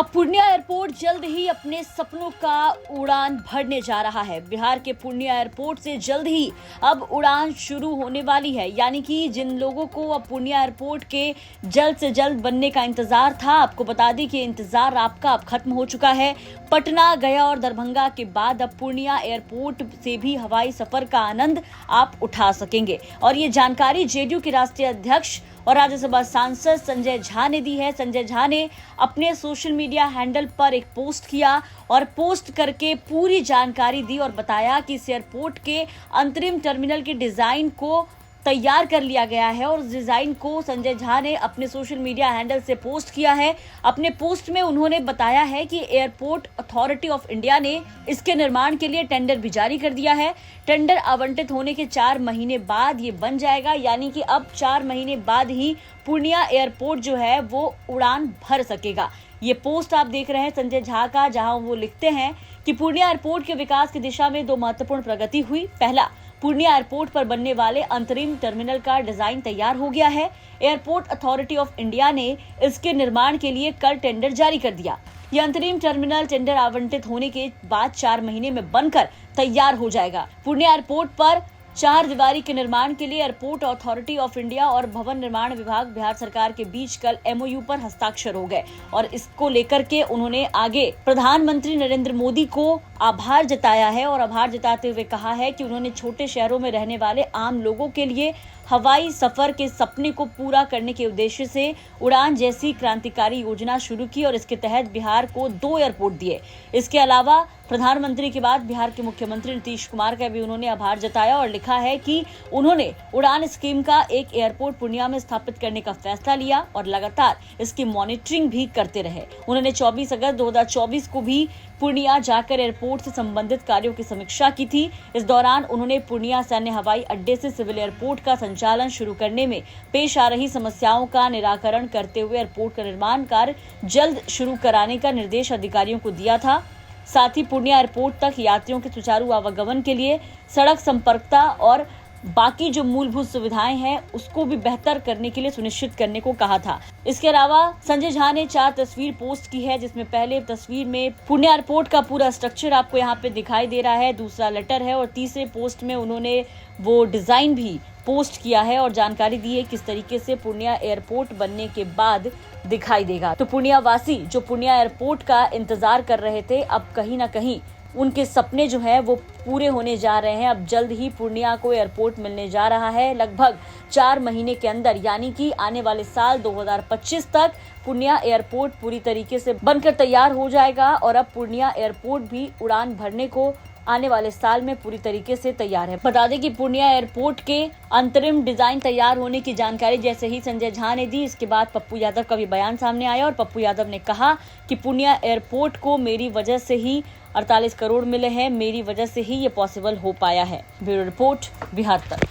अब पूर्णिया एयरपोर्ट जल्द ही अपने सपनों का उड़ान भरने जा रहा है। बिहार के पूर्णिया एयरपोर्ट से जल्द ही अब उड़ान शुरू होने वाली है। यानी कि जिन लोगों को अब पूर्णिया एयरपोर्ट के जल्द से जल्द बनने का इंतजार था, आपको बता दें कि इंतजार आपका अब खत्म हो चुका है। पटना, गया और दरभंगा के बाद अब पूर्णिया एयरपोर्ट से भी हवाई सफर का आनंद आप उठा सकेंगे। और ये जानकारी जेडीयू के राष्ट्रीय अध्यक्ष और राज्यसभा सांसद संजय झा ने दी है। संजय झा ने अपने सोशल मीडिया हैंडल पर एक पोस्ट किया और पोस्ट करके पूरी जानकारी दी और बताया कि इस एयरपोर्ट के अंतरिम टर्मिनल के डिजाइन को तैयार कर लिया गया है और उस डिजाइन को संजय झा ने अपने सोशल मीडिया हैंडल से पोस्ट किया है। अपने पोस्ट में उन्होंने बताया है कि एयरपोर्ट अथॉरिटी ऑफ इंडिया ने इसके निर्माण के लिए टेंडर भी जारी कर दिया है। टेंडर आवंटित होने के 4 महीने बाद ये बन जाएगा, यानी कि अब 4 महीने बाद ही पूर्णिया एयरपोर्ट जो है वो उड़ान भर सकेगा। ये पोस्ट आप देख रहे हैं संजय झा का, जहां वो लिखते हैं कि पूर्णिया एयरपोर्ट के विकास की दिशा में 2 महत्वपूर्ण प्रगति हुई। पहला, पूर्णिया एयरपोर्ट पर बनने वाले अंतरिम टर्मिनल का डिजाइन तैयार हो गया है। एयरपोर्ट अथॉरिटी ऑफ इंडिया ने इसके निर्माण के लिए कल टेंडर जारी कर दिया। यह अंतरिम टर्मिनल टेंडर आवंटित होने के बाद 4 महीने में बनकर तैयार हो जाएगा। पूर्णिया एयरपोर्ट पर 4 दीवारी के निर्माण के लिए एयरपोर्ट अथॉरिटी ऑफ इंडिया और भवन निर्माण विभाग बिहार सरकार के बीच कल एमओयू पर हस्ताक्षर हो गए और इसको लेकर के उन्होंने आगे प्रधानमंत्री नरेंद्र मोदी को आभार जताया है और आभार जताते हुए कहा है कि उन्होंने छोटे शहरों में रहने वाले आम लोगों के लिए हवाई सफर के सपने को पूरा करने के उद्देश्य से उड़ान जैसी क्रांतिकारी योजना शुरू की और इसके तहत बिहार को 2 एयरपोर्ट दिए। इसके अलावा प्रधानमंत्री के बाद बिहार के मुख्यमंत्री नीतीश कुमार का भी उन्होंने आभार जताया और लिखा है कि उन्होंने उड़ान स्कीम का एक एयरपोर्ट पूर्णिया में स्थापित करने का फैसला लिया और लगातार इसकी मॉनिटरिंग भी करते रहे। उन्होंने 24 अगस्त 2024 को भी पूर्णिया जाकर एयरपोर्ट से संबंधित कार्यों की समीक्षा की थी। इस दौरान उन्होंने पूर्णिया सैन्य हवाई अड्डे से सिविल एयरपोर्ट का संचालन शुरू करने में पेश आ रही समस्याओं का निराकरण करते हुए एयरपोर्ट का निर्माण कार्य जल्द शुरू कराने का निर्देश अधिकारियों को दिया था। साथ ही पूर्णिया एयरपोर्ट तक यात्रियों के सुचारू आवागमन के लिए सड़क संपर्कता और बाकी जो मूलभूत सुविधाएं हैं उसको भी बेहतर करने के लिए सुनिश्चित करने को कहा था। इसके अलावा संजय झा ने 4 तस्वीर पोस्ट की है, जिसमें पहले तस्वीर में पूर्णिया एयरपोर्ट का पूरा स्ट्रक्चर आपको यहाँ पे दिखाई दे रहा है, दूसरा लेटर है और तीसरे पोस्ट में उन्होंने वो डिजाइन भी पोस्ट किया है और जानकारी दी है किस तरीके से पूर्णिया एयरपोर्ट बनने के बाद दिखाई देगा। तो पूर्णिया वासी जो पूर्णिया एयरपोर्ट का इंतजार कर रहे थे, अब कहीं ना कहीं उनके सपने जो है वो पूरे होने जा रहे हैं। अब जल्द ही पूर्णिया को एयरपोर्ट मिलने जा रहा है, लगभग 4 महीने के अंदर, यानी कि आने वाले साल 2025 तक पूर्णिया एयरपोर्ट पूरी तरीके से बनकर तैयार हो जाएगा और अब पूर्णिया एयरपोर्ट भी उड़ान भरने को आने वाले साल में पूरी तरीके से तैयार है। बता दें कि पूर्णिया एयरपोर्ट के अंतरिम डिजाइन तैयार होने की जानकारी जैसे ही संजय झा ने दी, इसके बाद पप्पू यादव का भी बयान सामने आया और पप्पू यादव ने कहा कि पूर्णिया एयरपोर्ट को मेरी वजह से ही 48 करोड़ मिले हैं, मेरी वजह से ही ये पॉसिबल हो पाया है। ब्यूरो रिपोर्ट, बिहार तक।